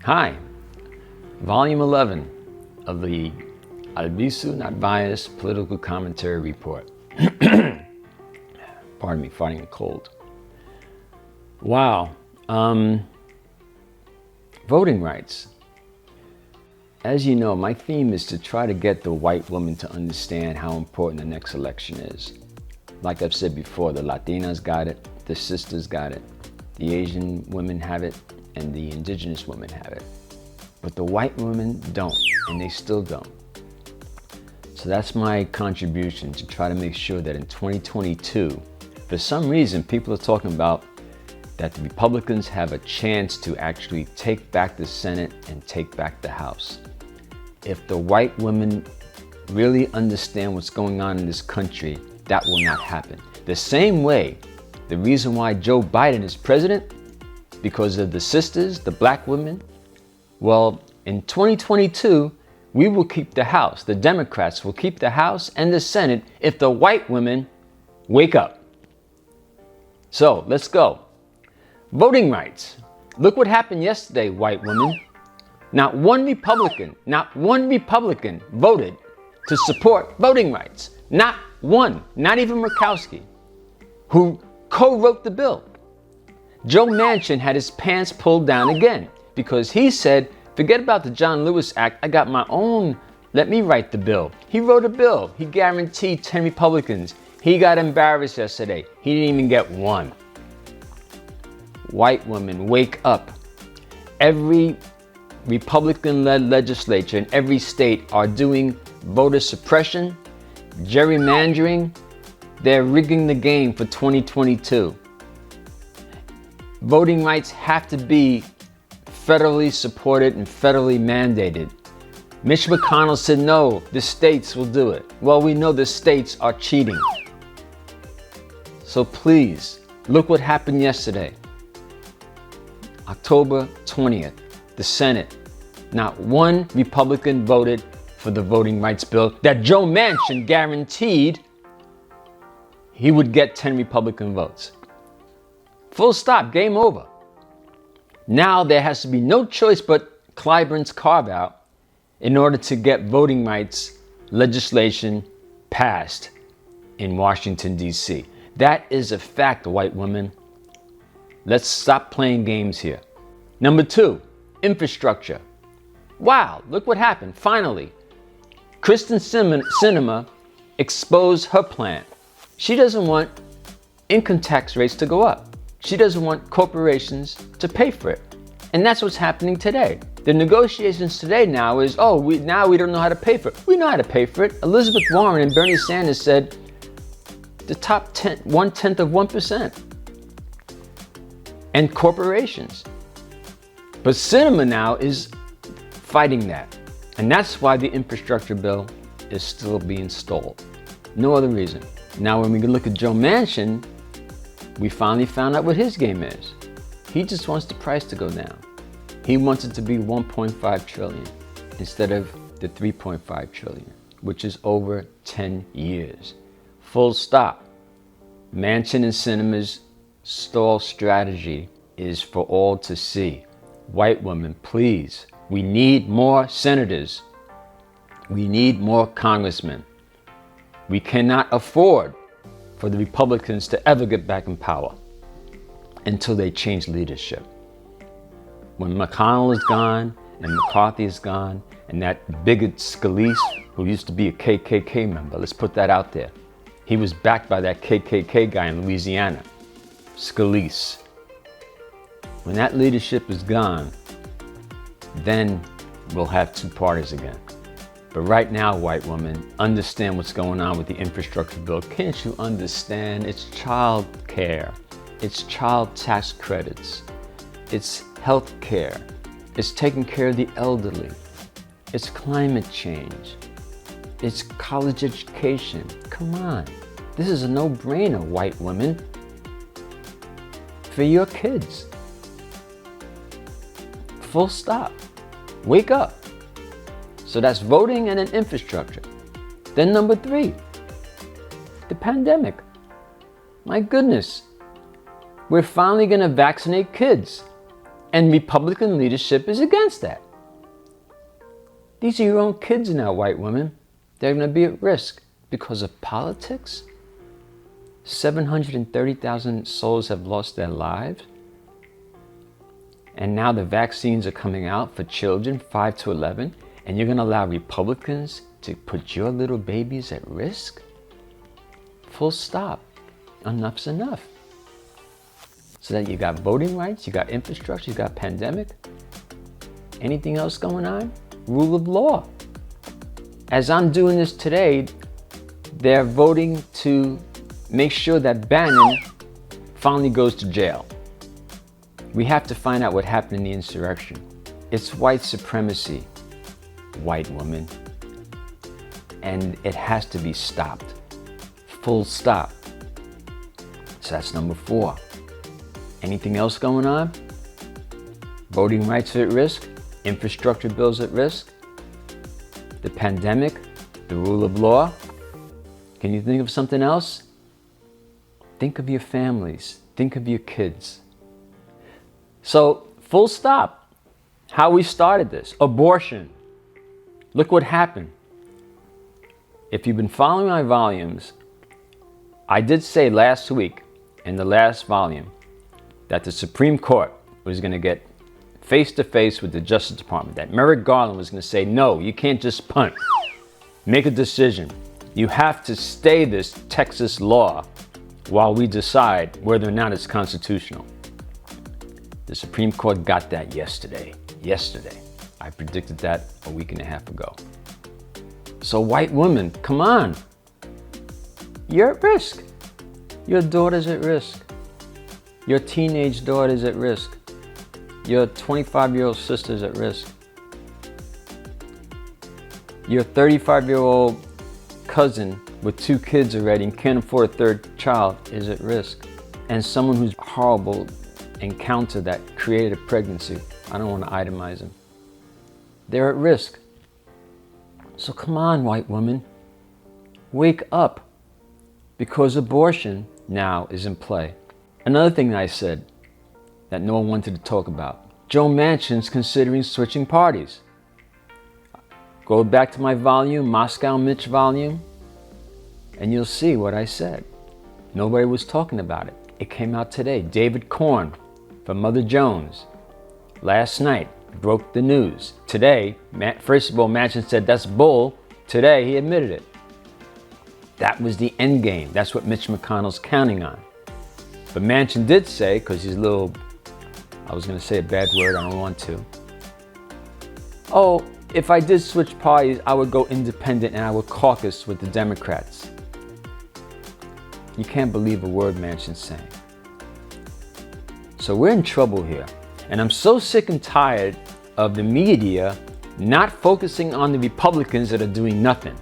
Hi, Volume 11 of the Albisu Not Biased Political Commentary Report. Pardon me, fighting a cold. Wow. Voting rights. As you know, my theme is to try to get the white woman to understand how important the next election is. Like I've said before, the Latinas got it, the sisters got it, the Asian women have it, and the indigenous women have it. But the white women don't, and they still don't. So that's my contribution, to try to make sure that in 2022, for some reason, people are talking about that the Republicans have a chance to actually take back the Senate and take back the House. If the white women really understand what's going on in this country, that will not happen. The same way, the reason why Joe Biden is president, because of the sisters, the black women. Well, in 2022, we will keep the House. The Democrats will keep the House and the Senate if the white women wake up. So let's go. Voting rights. Look what happened yesterday, white women. Not one Republican voted to support voting rights. Not one, not even Murkowski, who co-wrote the bill. Joe Manchin had his pants pulled down again because he said, forget about the John Lewis Act, I got my own, let me write the bill. He wrote a bill, he guaranteed 10 Republicans. He got embarrassed yesterday, he didn't even get one. White women, wake up. Every Republican-led legislature in every state are doing voter suppression, gerrymandering. They're rigging the game for 2022. Voting rights have to be federally supported and federally mandated. Mitch McConnell said, no, the states will do it. Well, we know the states are cheating. So please, look what happened yesterday. October 20th, the Senate. Not one Republican voted for the voting rights bill that Joe Manchin guaranteed he would get 10 Republican votes. Full stop, game over. Now there has to be no choice but Clyburn's carve-out in order to get voting rights legislation passed in Washington, D.C. That is a fact, white women. Let's stop playing games here. Number 2, infrastructure. Wow, look what happened, finally. Kristen Sinema exposed her plan. She doesn't want income tax rates to go up. She doesn't want corporations to pay for it. And that's what's happening today. The negotiations today now is, we don't know how to pay for it. We know how to pay for it. Elizabeth Warren and Bernie Sanders said the top 1/10 of 1%. And corporations. But Sinema now is fighting that. And that's why the infrastructure bill is still being stalled. No other reason. Now when we look at Joe Manchin, we finally found out what his game is. He just wants the price to go down. He wants it to be 1.5 trillion instead of the 3.5 trillion, which is over 10 years. Full stop. Manchin and Sinema's stall strategy is for all to see. White women, please. We need more senators. We need more congressmen. We cannot afford for the Republicans to ever get back in power until they change leadership. When McConnell is gone and McCarthy is gone and that bigot Scalise, who used to be a KKK member, let's put that out there. He was backed by that KKK guy in Louisiana, Scalise. When that leadership is gone, then we'll have two parties again. But right now, white women, understand what's going on with the infrastructure bill. Can't you understand? It's child care. It's child tax credits. It's health care. It's taking care of the elderly. It's climate change. It's college education. Come on. This is a no-brainer, white women. For your kids. Full stop. Wake up. So that's voting and an infrastructure. Then number 3, the pandemic. My goodness. We're finally going to vaccinate kids. And Republican leadership is against that. These are your own kids now, white women. They're going to be at risk because of politics. 730,000 souls have lost their lives. And now the vaccines are coming out for children 5 to 11. And you're going to allow Republicans to put your little babies at risk? Full stop. Enough's enough. So that you got voting rights, you got infrastructure, you got pandemic. Anything else going on? Rule of law. As I'm doing this today, they're voting to make sure that Bannon finally goes to jail. We have to find out what happened in the insurrection. It's white supremacy, white woman. And it has to be stopped. Full stop. So that's number 4. Anything else going on? Voting rights are at risk. Infrastructure bills at risk. The pandemic. The rule of law. Can you think of something else? Think of your families. Think of your kids. So, full stop. How we started this. Abortion. Look what happened. If you've been following my volumes, I did say last week in the last volume that the Supreme Court was going to get face-to-face with the Justice Department, that Merrick Garland was going to say, no, you can't just punt. Make a decision. You have to stay this Texas law while we decide whether or not it's constitutional. The Supreme Court got that yesterday. I predicted that a week and a half ago. So white women, come on. You're at risk. Your daughter's at risk. Your teenage daughter's at risk. Your 25-year-old sister's at risk. Your 35-year-old cousin with 2 kids already and can't afford a 3rd child is at risk. And someone who's horrible encounter that created a pregnancy, I don't want to itemize them, they're at risk. So come on, white woman, wake up, because abortion now is in play. Another thing that I said that no one wanted to talk about, Joe Manchin's considering switching parties. Go back to my volume, Moscow Mitch volume, and you'll see what I said. Nobody was talking about it. It came out today. David Korn from Mother Jones last night broke the news. Today, first of all, Manchin said that's bull. Today, he admitted it. That was the end game. That's what Mitch McConnell's counting on. But Manchin did say, because he's a little, I was going to say a bad word, I don't want to. Oh, if I did switch parties, I would go independent and I would caucus with the Democrats. You can't believe a word Manchin's saying. So we're in trouble here. And I'm so sick and tired of the media not focusing on the Republicans that are doing nothing.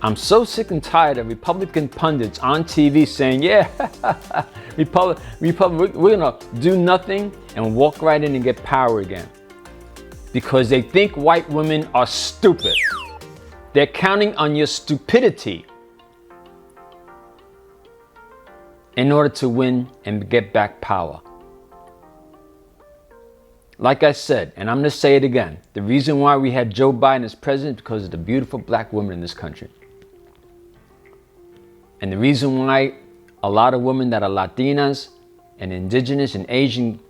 I'm so sick and tired of Republican pundits on TV saying, yeah, we're going to do nothing and walk right in and get power again. Because they think white women are stupid. They're counting on your stupidity in order to win and get back power. Like I said, and I'm going to say it again, the reason why we had Joe Biden as president is because of the beautiful black women in this country. And the reason why a lot of women that are Latinas and indigenous and Asian,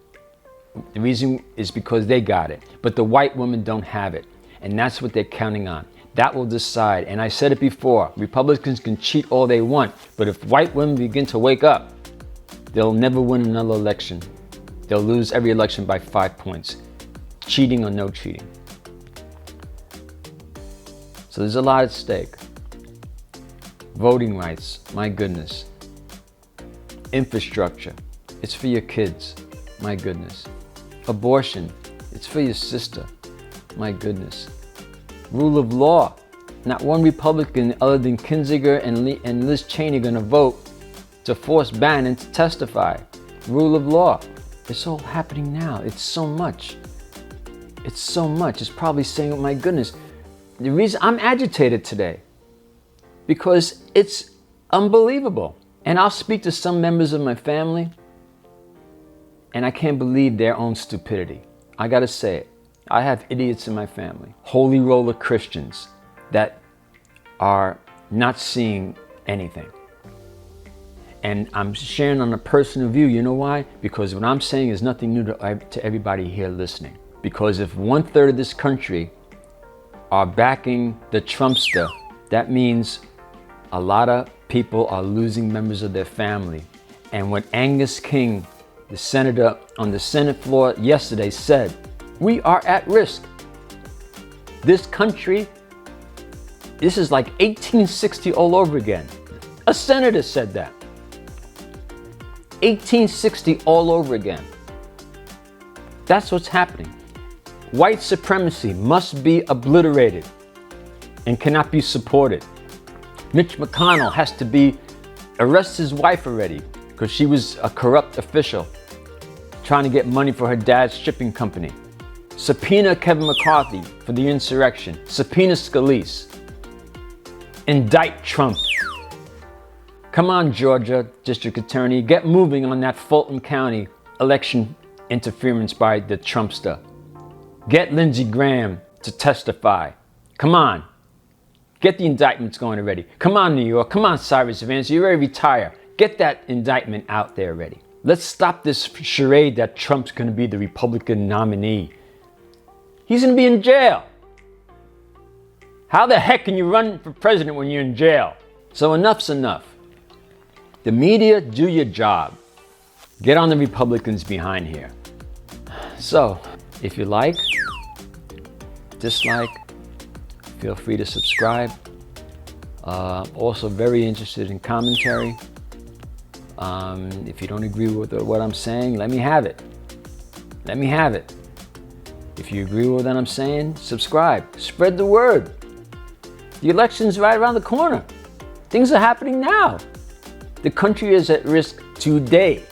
the reason is because they got it. But the white women don't have it. And that's what they're counting on. That will decide. And I said it before, Republicans can cheat all they want. But if white women begin to wake up, they'll never win another election. They'll lose every election by 5 points. Cheating or no cheating. So there's a lot at stake. Voting rights, my goodness. Infrastructure, it's for your kids, my goodness. Abortion, it's for your sister, my goodness. Rule of law, not one Republican other than Kinzinger and Liz Cheney going to vote to force Bannon to testify. Rule of law, it's all happening now. It's so much. It's so much. It's probably saying, oh my goodness. The reason I'm agitated today, because it's unbelievable. And I'll speak to some members of my family, And I can't believe their own stupidity. I gotta say it. I have idiots in my family, holy roller Christians that are not seeing anything. And I'm sharing on a personal view. You know why? Because what I'm saying is nothing new to everybody here listening. Because if 1/3 of this country are backing the Trumpster, that means a lot of people are losing members of their family. And what Angus King, the senator on the Senate floor yesterday, said, we are at risk. This country, this is like 1860 all over again. A senator said that. 1860 all over again. That's what's happening. White supremacy must be obliterated and cannot be supported. Mitch McConnell has to arrest his wife already because she was a corrupt official trying to get money for her dad's shipping company. Subpoena Kevin McCarthy for the insurrection. Subpoena Scalise. Indict Trump. Come on, Georgia District Attorney, get moving on that Fulton County election interference by the Trumpster. Get Lindsey Graham to testify. Come on. Get the indictments going already. Come on, New York. Come on, Cyrus Vance. You're ready to retire. Get that indictment out there already. Let's stop this charade that Trump's going to be the Republican nominee. He's going to be in jail. How the heck can you run for president when you're in jail? So enough's enough. The media, do your job. Get on the Republicans behind here. So, if you like, dislike, feel free to subscribe. Also very interested in commentary. If you don't agree with what I'm saying, let me have it. Let me have it. If you agree with what I'm saying, subscribe. Spread the word. The election's right around the corner. Things are happening now. The country is at risk today.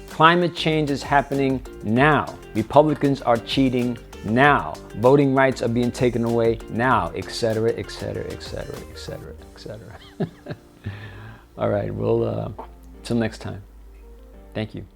Climate change is happening now. Republicans are cheating now. Voting rights are being taken away now, etc., etc., etc., etc., etc. All right, well, till next time. Thank you.